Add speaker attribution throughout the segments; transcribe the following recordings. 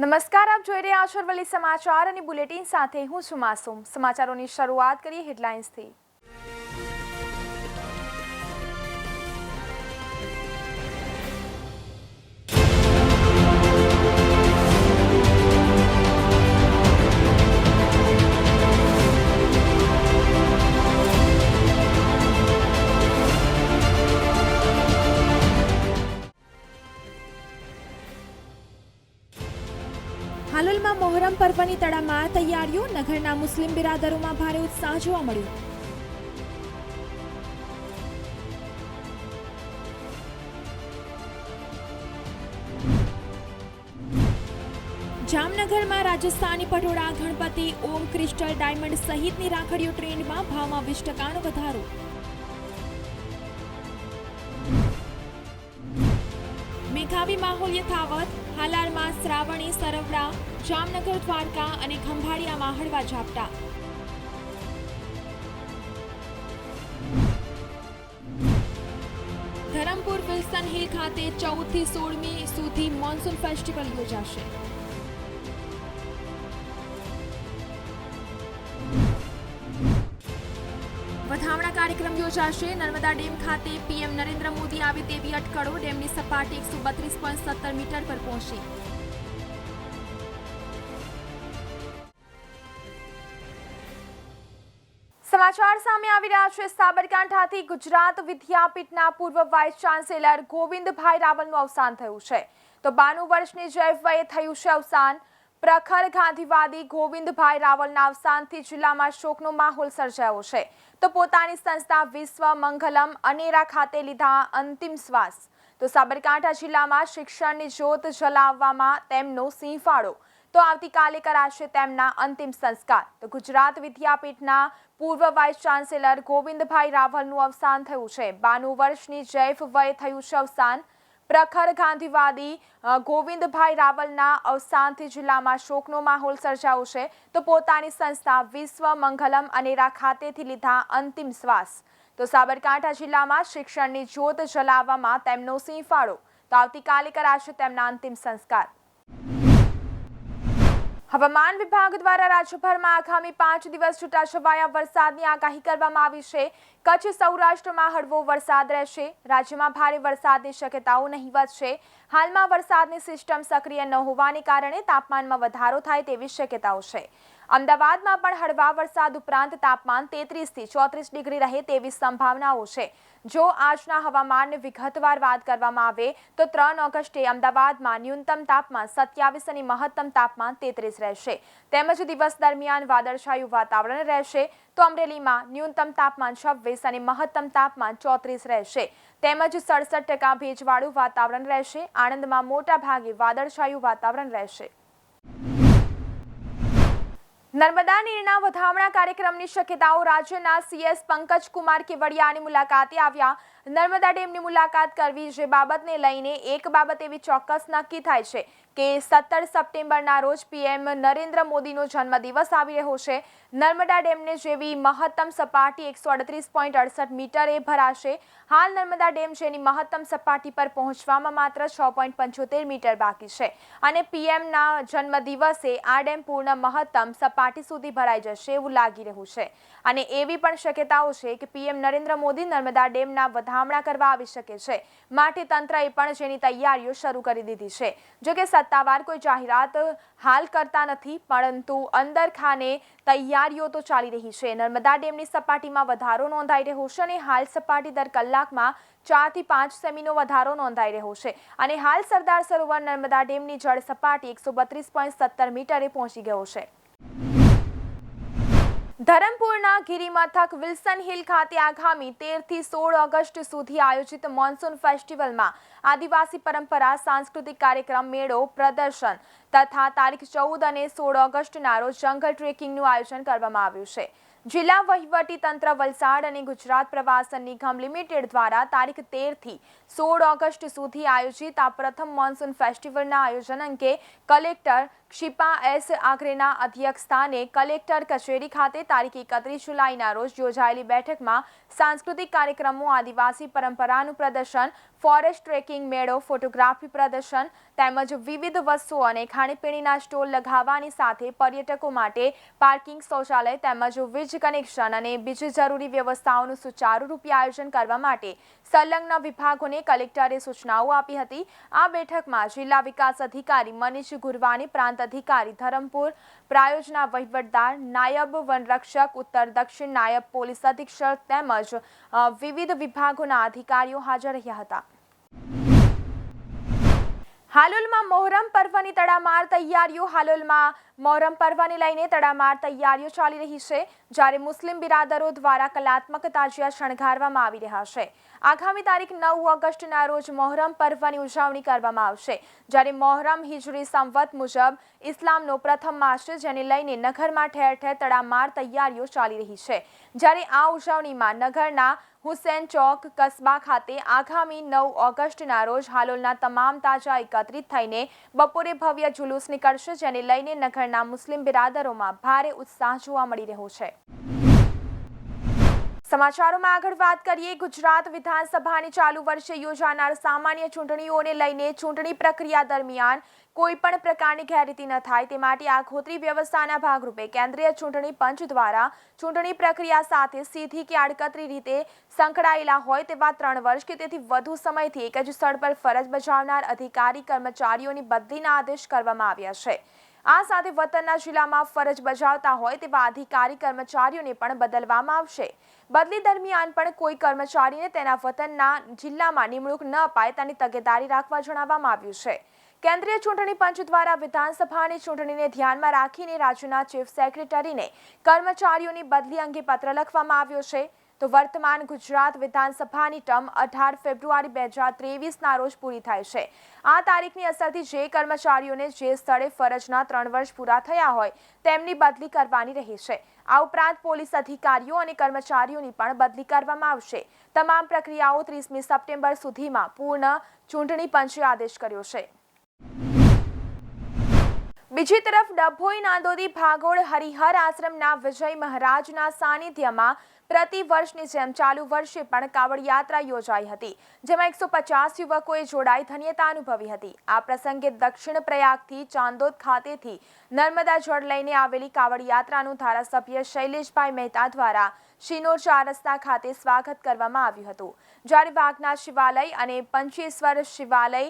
Speaker 1: નમસ્કાર, આપ જોઈ રહ્યા છો અરવલ્લી સમાચાર અને બુલેટિન સાથે હું છું માસૂમ। સમાચારોની શરૂઆત કરીએ હેડલાઇન્સથી।
Speaker 2: હાલોલમાં મોહરમ પર્વની તડામાર તૈયારીઓ, નગરના મુસ્લિમ બિરાદરોમાં ભારે ઉત્સાહ જોવા મળ્યો। જામનગરમાં રાજસ્થાની પટોળા, ગણપતિ, ઓમ ક્રિસ્ટલ ડાયમંડ સહિતની રાખડીઓ ટ્રેન્ડમાં, ભાવમાં 20% વધારો। મેઘાવી માહોલ યથાવત, હાલારમાં શ્રાવણી, સરવડા, જામનગર, દ્વારકા અને ખંભાળિયામાં હળવા ઝાપટા। ધરમપુર વિલ્સન હિલ ખાતે 14 થી 16મી સુધી મોન્સૂન ફેસ્ટિવલ યોજાશે। વધામણા કાર્યક્રમ યોજાશે। નર્મદા ડેમ ખાતે પીએમ નરેન્દ્ર મોદી આવે તેવી અટકળો, ડેમની સપાટી 132.17 મીટર પર પહોંચી।
Speaker 1: સમાચાર સામે આવી રહ્યા છે। સાબરકાંઠાથી ગુજરાત વિદ્યાપીઠના પૂર્વ વાઇસ ચાન્સેલર ગોવિંદભાઈ રાવલનું અવસાન થયું છે। તો 92 વર્ષની જૈફ વયે થયું છે અવસાન। પ્રખર ગાંધીવાદી ગોવિંદભાઈ રાવલના અવસાનથી જિલ્લામાં શોકનો માહોલ સર્જાયો છે। તો પોતાની સંસ્થા વિશ્વ મંગલમ અનેરા ખાતે લીધા અંતિમ શ્વાસ। તો સાબરકાંઠા જિલ્લામાં શિક્ષણની જ્યોત જલાવવામાં તેમનો સિંહ ફાળો। તો આવતીકાલે કરાશે તેમના અંતિમ સંસ્કાર। તો ગુજરાત વિદ્યાપીઠના પૂર્વ વાઇસ ચાન્સેલર ગોવિંદભાઈ રાવલનું અવસાન થયું છે। 92 વર્ષની જૈફ વયે થયું છે અવસાન। પ્રખર ગાંધીવાદી ગોવિંદભાઈ રાવલના અવસાનથી જિલ્લામાં શોકનો માહોલ સર્જાયો છે। તો પોતાની સંસ્થા વિશ્વ મંગલમ અનેરા ખાતેથી લીધા અંતિમ શ્વાસ। તો સાબરકાંઠા જિલ્લામાં શિક્ષણની જ્યોત જલાવવામાં તેમનો સિંહ ફાળો। તો આવતીકાલે કરાશે તેમના અંતિમ સંસ્કાર। હવામાન વિભાગ દ્વારા રાજ્યભરમાં આગામી 5 દિવસ છૂટાછવાયા વરસાદની આગાહી કરવામાં આવી છે। કચ્છ સૌરાષ્ટ્રમાં હળવો વરસાદ રહેશે। રાજ્યમાં ભારે વરસાદની શક્યતાઓ નહીવત છે। હાલમાં વરસાદની સિસ્ટમ સક્રિય ન હોવાને કારણે તાપમાનમાં વધારો થાય તેવી શક્યતાઓ છે। અમદાવાદમાં પણ હળવા વરસાદ ઉપરાંત તાપમાન 33 થી 34 ડિગ્રી રહે તેવી સંભાવનાઓ છે। જો આજના હવામાનની વિગતવાર વાત કરવામાં આવે તો 3 ઓગસ્ટે અમદાવાદમાં ન્યૂનતમ તાપમાન 27 અને મહત્તમ તાપમાન 33 રહેશે। તેમજ દિવસ દરમિયાન વાદળછાયું વાતાવરણ રહેશે। તો અમરેલીમાં ન્યૂનતમ તાપમાન 26 અને મહત્તમ તાપમાન 34 રહેશે। તેમજ 67% ભેજવાળું વાતાવરણ રહેશે। આણંદમાં મોટા ભાગે વાદળછાયું વાતાવરણ રહેશે। નર્મદા નીરના વધામણા કાર્યક્રમની શક્યતાઓ। રાજ્યના સીએસ પંકજ કુમાર કેવડિયાની મુલાકાતે આવ્યા। નર્મદા ડેમની મુલાકાત કરવી, જે બાબતને લઈને એક બાબત એવી ચોક્કસ નક્કી થાય છે કે 17 સપ્ટેમ્બરના રોજ પીએમ નરેન્દ્ર મોદીનો જન્મદિવસ આવી રહ્યો છે। નર્મદા ડેમને જેવી મહત્તમ સપાટી 138.68 મીટરે ભરાશે। હાલ નર્મદા ડેમ જેની મહત્તમ સપાટી પર પહોંચવામાં માત્ર 6.75 મીટર બાકી છે અને પીએમના જન્મદિવસે આ ડેમ પૂર્ણ મહત્તમ સપાટી સુધી ભરાઈ જશે એવું લાગી રહ્યું છે। અને એવી પણ શક્યતાઓ છે કે પીએમ નરેન્દ્ર મોદી નર્મદા ડેમના વધામણા કરવા આવી શકે છે। માટે તંત્રએ પણ જેની તૈયારીઓ શરૂ કરી દીધી છે। જો કે સત્તાવાર કોઈ જાહેરાત હાલ કરતા નથી, પરંતુ અંદરખાને તૈયારીઓ તો ચાલી રહી છે। નર્મદા ડેમની સપાટીમાં વધારો નોંધાઈ રહ્યો છે અને હાલ સપાટી દર કલાકમાં 4 થી 5 સેમીનો વધારો નોંધાઈ રહ્યો છે અને હાલ સરદાર સરોવર નર્મદા ડેમની જળ સપાટી 132.17 મીટરે પહોંચી ગયો છે। ધરમપુરના ગિરિમથક વિલ્સન હિલ ખાતે આગામી 13 થી 16 ઓગસ્ટ સુધી આયોજિત મોન્સૂન ફેસ્ટિવલમાં આદિવાસી પરંપરા, સાંસ્કૃતિક કાર્યક્રમ, મેળો, પ્રદર્શન તથા તારીખ 14 અને 16 ઓગસ્ટના રોજ જંગલ ટ્રેકિંગનું આયોજન કરવામાં આવ્યું છે। જિલ્લા વહીવટી તંત્ર વલસાડ અને ગુજરાત પ્રવાસન નિગમ લિમિટેડ દ્વારા તારીખ 13 થી 16 ઓગસ્ટ સુધી આયોજિત આ પ્રથમ મોન્સૂન ફેસ્ટિવલના આયોજન અંગે કલેક્ટર ક્ષિપા એસ આગ્રેના અધ્યક્ષસ્થાને કલેક્ટર કચેરી ખાતે તારીખ 31 જુલાઈના રોજ યોજાયેલી બેઠકમાં સાંસ્કૃતિક કાર્યક્રમો, આદિવાસી પરંપરાનું પ્રદર્શન, ફોરેસ્ટ ટ્રેકિંગ મેળો, ફોટોગ્રાફી પ્રદર્શન તેમજ વિવિધ વસ્તુઓ અને ખાણીપીણીના સ્ટોલ લગાવવાની સાથે પર્યટકો માટે પાર્કિંગ, શૌચાલય તેમજ વીજ કનેક્શન અને બીજી જરૂરી વ્યવસ્થાઓનું સુચારુ રૂપે આયોજન કરવા માટે સંલગ્ન વિભાગોને કલેક્ટરે સૂચનાઓ આપી હતી. આ બેઠકમાં જિલ્લા વિકાસ અધિકારી મનીષ ગુરવાની, પ્રાંત અધિકારી ધરમપુર, પ્રાયોજના વહીવટદાર, નાયબ વનરક્ષક ઉત્તર દક્ષિણ, નાયબ પોલીસ અધિક્ષક તેમજ વિવિધ વિભાગોના અધિકારીઓ હાજર રહ્યા હતા. હાલોલમાં મોહરમ પર્વની તડામાર તૈયારીઓ. હાલોલમાં મોહરમ પર્વને લઈને તડામાર તૈયારીઓ ચાલી રહી છે, જ્યારે મુસ્લિમ બિરાદરો દ્વારા કલાત્મક તાજિયા શણગારવામાં આવી રહ્યા છે. આગામી તારીખ 9 ઓગસ્ટના રોજ મોહરમ પર્વની ઉજવણી કરવામાં આવશે, જ્યારે મોહરમ હિજરી સંવત મુજબ ઇસ્લામનો પ્રથમ માસ છે, જેને લઈને નગરમાં ઠેર ઠેર તડામાર તૈયારીઓ ચાલી રહી છે. જ્યારે આ ઉજવણીમાં નગરના હુસેન ચોક કસ્બા ખાતે આગામી 9 ઓગસ્ટના રોજ હાલોલના તમામ તાજા એકત્રિત થઈને બપોરે ભવ્ય જુલુસ નીકળશે, જેને લઈને નગરના મુસ્લિમ બિરાદરોમાં ભારે ઉત્સાહ જોવા મળી રહ્યો છે. સમાચારોમાં આગળ વાત કરીએ. ગુજરાત વિધાનસભાની ચાલુ વર્ષે યોજાનાર સામાન્ય ચૂંટણીઓને લઈને ચૂંટણી પ્રક્રિયા દરમિયાન કોઈપણ પ્રકારની ગેરરીતિ ન થાય તે માટે આગોતરી વ્યવસ્થાના ભાગરૂપે કેન્દ્રીય ચૂંટણી પંચ દ્વારા ચૂંટણી પ્રક્રિયા સાથે સીધી કે આડકતરી રીતે સંકળાયેલા હોય તેવા 3 વર્ષ કે તેથી વધુ સમયથી એક જ સ્થળ પર ફરજ બજાવનાર અધિકારી કર્મચારીઓની બદલીના આદેશ કરવામાં આવ્યા છે. આ સાથે વતનના જિલ્લામાં ફરજ બજાવતા હોય તેવા અધિકારી કર્મચારીઓને પણ બદલવામાં આવશે. બદલી દરમિયાન પણ કોઈ કર્મચારીને તેના વતનના જિલ્લામાં નિમણૂક ન અપાય તેની તકેદારી રાખવા જણાવવામાં આવ્યું છે. કેન્દ્રીય ચૂંટણી પંચ દ્વારા વિધાનસભાની ચૂંટણીને ધ્યાનમાં રાખીને રાજ્યના ચીફ સેક્રેટરીને કર્મચારીઓની બદલી અંગે પત્ર લખવામાં આવ્યો છે. તો વર્તમાન ગુજરાત વિધાનસભાની ટર્મ 18 ફેબ્રુઆરી 2023ના રોજ પૂરી થાય છે. આ તારીખની અસરથી જે કર્મચારીઓને જે સ્થળે ફરજના 3 વર્ષ પૂરા થયા હોય તેમની બદલી કરવાની રહે છે. આ ઉપરાંત પોલીસ અધિકારીઓ અને કર્મચારીઓની પણ બદલી કરવામાં આવશે. તમામ પ્રક્રિયાઓ 30મી સપ્ટેમ્બર સુધીમાં પૂર્ણ ચૂંટણી પંચે આદેશ કર્યો છે. બીજી તરફ ડભોઈ નાંદોદી ભાગોળ હરિહર આશ્રમના વિજય મહારાજના સાનિધ્યમાં પ્રતિ વર્ષની જેમ ચાલુ વર્ષે પણ કાવડ યાત્રા યોજાઈ હતી, જેમાં 150 યુવકોએ જોડાઈ ધન્યતા અનુભવી હતી. આ પ્રસંગે દક્ષિણ પ્રયાગથી ચાંદોદ ખાતેથી નર્મદા જળ લઈને આવેલી કાવડ યાત્રાનું ધારાસભ્ય શૈલેષભાઈ મહેતા દ્વારા શિનોર 4 રસ્તા ખાતે સ્વાગત કરવામાં આવ્યું હતું, જ્યારે વાઘનાથ શિવાલય અને પંચેશ્વર શિવાલય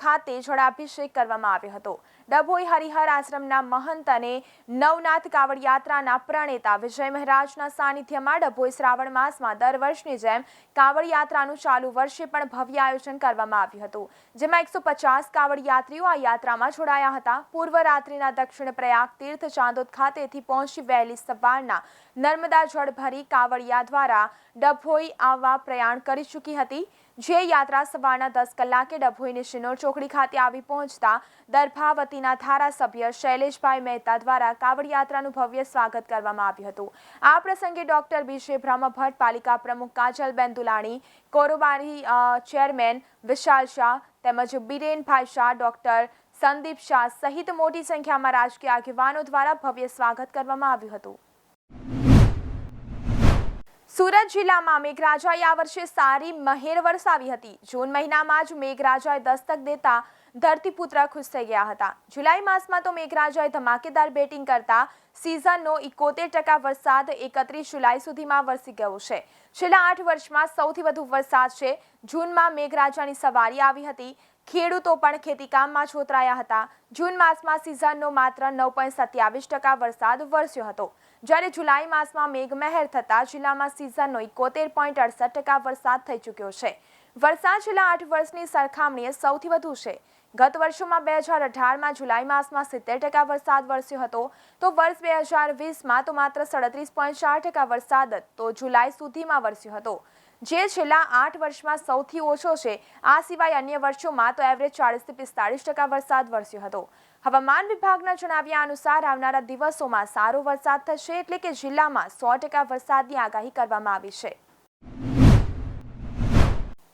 Speaker 1: ખાતે જળાભિષેક કરવામાં આવ્યો હતો. ડભોઈ હરિહર આશ્રમના મહંત અને નવનાથ કાવડ યાત્રાના પ્રણેતા વિજય મહારાજના સાનિધ્યમાં ડભોઈ શ્રાવણ માસમાં દર વર્ષની જેમ કાવડ યાત્રાનું ચાલુ વર્ષે પણ ભવ્ય આયોજન કરવામાં આવ્યું હતું, જેમાં 150 કાવડ યાત્રીઓ આ યાત્રામાં જોડાયા હતા. પૂર્વ રાત્રિના દક્ષિણ પ્રયાગ તીર્થ ચાંદોદ ખાતેથી પહોંચી વહેલી સવારના નર્મદા જળ ભરી કાવડિયા દ્વારા ડભોઈ આવવા પ્રયાણ કરી ચૂકી હતી. જે યાત્રા સવારના 10 કલાકે ડભોઈની શિનોર ચોકડી ખાતે આવી પહોંચતા દર્ભાવતીના ધારાસભ્ય શૈલેષભાઈ મહેતા દ્વારા કાવડ યાત્રાનું ભવ્ય સ્વાગત કરવામાં આવ્યું હતું. આ પ્રસંગે ડોક્ટર બીજે બ્રહ્મભટ્ટ, પાલિકા પ્રમુખ કાજલબેન દુલાણી, કોરોબારી ચેરમેન વિશાલ શાહ તેમજ બિરેનભાઈ શાહ, ડોક્ટર સંદીપ શાહ સહિત મોટી સંખ્યામાં રાજકીય આગેવાનો દ્વારા ભવ્ય સ્વાગત કરવામાં આવ્યું હતું. સુરત જિલ્લામાં મેઘરાજાએ આ વર્ષે સારી મહેર વરસાવી હતી. જૂન મહિનામાં જ મેઘરાજાએ દસ્તક દેતા ધરતીપુત્ર ખુશ થઈ ગયા હતા. જુલાઈ માસમાં તો મેઘરાજાએ ધમાકેદાર બેટિંગ કરતા સિઝનનો 71% વરસાદ 31 જુલાઈ સુધીમાં વરસી ગયો છે. છેલ્લા 8 વર્ષમાં સૌથી વધુ વરસાદ છે. જૂનમાં મેઘરાજાની સવારી આવી હતી. ખેડૂતો પણ ખેતીકામમાં જોતરાયા હતા. જૂન માસમાં સિઝનનો માત્ર 9.27% વરસાદ વરસ્યો હતો, જ્યારે જુલાઈ માસમાં મેઘમહેર થતાં જિલ્લામાં સિઝનનો 71.68% વરસાદ થઈ ચૂક્યો છે. વરસાદ છેલ્લા 8 વર્ષની સરખામણીએ સૌથી વધુ છે. ગત વર્ષોમાં 2018માં જુલાઈ માસમાં 70% વરસાદ વરસ્યો હતો, તો વર્ષ 2020માં તો માત્ર 37.4% વરસાદ તો જુલાઈ સુધીમાં વરસ્યો હતો, જે છેલ્લા 8 વર્ષમાં સૌથી ઓછો છે. આ સિવાય અન્ય વર્ષોમાં તો એવરેજ 40 થી 45% વરસાદ વરસ્યો હતો. હવામાન વિભાગના જણાવ્યા અનુસાર આવનારા દિવસોમાં સારો વરસાદ થશે, એટલે કે જિલ્લામાં 100% વરસાદની આગાહી કરવામાં આવી છે.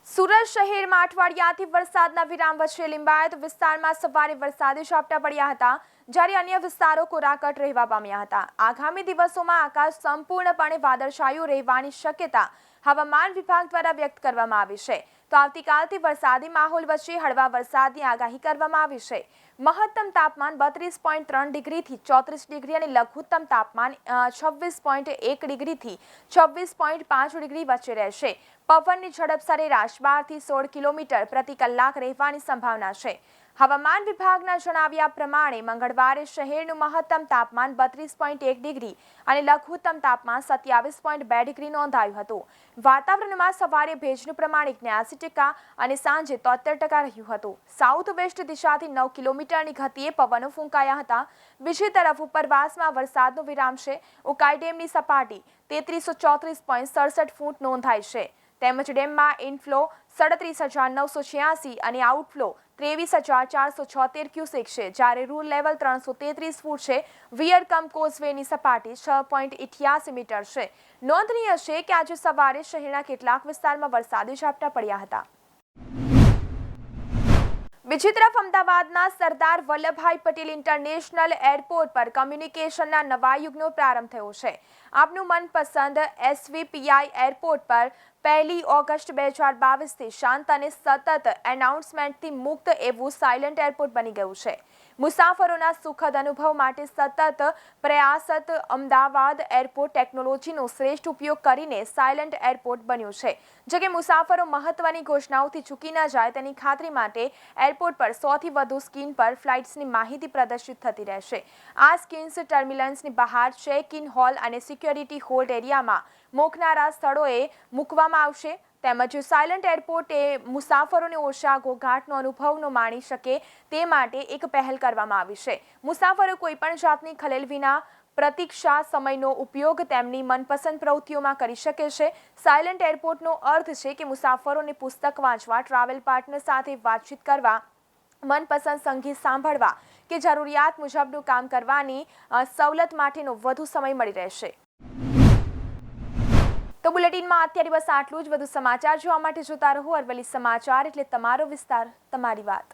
Speaker 1: સુરત શહેરમાં અઠવાડિયાથી વરસાદના વિરામ વચ્ચે લિંબાયત વિસ્તારમાં સવારે વરસાદી ઝાપટા પડ્યા હતા, જ્યારે અન્ય વિસ્તારો કોરાકટ રહેવા પામ્યા હતા. આગામી દિવસોમાં આકાશ સંપૂર્ણપણે વાદળછાયું રહેવાની શક્યતા હવામાન વિભાગ દ્વારા વ્યક્ત કરવામાં આવી છે. તો આવતીકાલથી વરસાદી માહોલ વચ્ચે હળવા વરસાદની આગાહી કરવામાં આવી છે. મહત્તમ તાપમાન 32.3 ડિગ્રીથી 34 ડિગ્રી અને લઘુત્તમ તાપમાન 26.1 ડિગ્રીથી 26.5 ડિગ્રી વચ્ચે રહેશે. પવનની ઝડપ સરેરાશ 12 થી 16 કિલોમીટર પ્રતિ કલાક રહેવાની સંભાવના છે. હવામાન વિભાગના જણાવ્યા પ્રમાણે મંગળવારે શહેરનું મહત્તમ તાપમાન 32.1 ડિગ્રી અને લઘુત્તમ તાપમાન 27.2 ડિગ્રી નોંધાયું હતું. વાતાવરણમાં સવારે ભેજનું પ્રમાણ 79% અને સાંજે 73% રહ્યું હતું. સાઉથ વેસ્ટ દિશાથી 9 કિલોમીટરની ગતિએ પવનો ફૂંકાયા હતા. બીજી તરફ ઉપરવાસમાં વરસાદનો વિરામ છે. ઉકાઈ ડેમની સપાટી 3334.67 ફૂટ નોંધાઈ છે. તેમજ ડેમમાં ઇનફ્લો 37,986 અને આઉટફ્લો 23,476 ક્યુસેક છે, જ્યારે રૂલ લેવલ 333 ફૂટ છે. વિયરકમ કોઝવેની સપાટી 6.88 મીટર છે. નોંધનીય છે કે આજે સવારે શહેરના કેટલાક વિસ્તારમાં વરસાદી ઝાપટા પડ્યા હતા. બીજી તરફ અમદાવાદના સરદાર વલ્લભભાઈ પટેલ ઇન્ટરનેશનલ એરપોર્ટ પર કમ્યુનિકેશનના નવા યુગનો પ્રારંભ થયો છે. આપનું મનપસંદ એસવીપીઆઈ એરપોર્ટ પર 1 ઓગસ્ટ 2022થી શાંત અને સતત એનાઉન્સમેન્ટથી મુક્ત એવું સાયલન્ટ એરપોર્ટ બની ગયું છે. મુસાફરોના સુખદ અનુભવ માટે સતત પ્રયાસરત અમદાવાદ એરપોર્ટ ટેકનોલોજીનો શ્રેષ્ઠ ઉપયોગ કરીને સાયલન્ટ એરપોર્ટ બન્યું છે. જો કે મુસાફરો મહત્વની ઘોષણાઓથી ચૂકી ન જાય તેની ખાતરી માટે એરપોર્ટ પર 100થી વધુ સ્ક્રીન પર ફ્લાઇટ્સની માહિતી પ્રદર્શિત થતી રહેશે. આ સ્ક્રીન્સ ટર્મિનલ્સની બહાર ચેક ઇન હોલ અને સિક્યોરિટી હોલ્ડ એરિયામાં મોકનારા સ્થળોએ મૂકવામાં આવશે. તેમજ સાયલન્ટ એરપોર્ટ એ મુસાફરોને ઓછા ઘોંઘાટનો અનુભવ માણી શકે તે માટે એક પહેલ કરવામાં આવી છે. મુસાફરો કોઈપણ જાતની ખલેલ વિના પ્રતીક્ષા સમયનો ઉપયોગ તેમની મનપસંદ પ્રવૃત્તિઓમાં કરી શકે છે. સાયલન્ટ એરપોર્ટનો અર્થ છે કે મુસાફરોને પુસ્તક વાંચવા, ટ્રાવેલ પાર્ટનર સાથે વાતચીત કરવા, મનપસંદ સંગીત સાંભળવા કે જરૂરિયાત મુજબનું કામ કરવાની સવલત માટેનો વધુ સમય મળી રહેશે. તો બુલેટિનમાં અત્યારે બસ આટલું જ. વધુ સમાચાર જોવા માટે જોતા રહો અરવલ્લી સમાચાર, એટલે તમારો વિસ્તાર, તમારી વાત.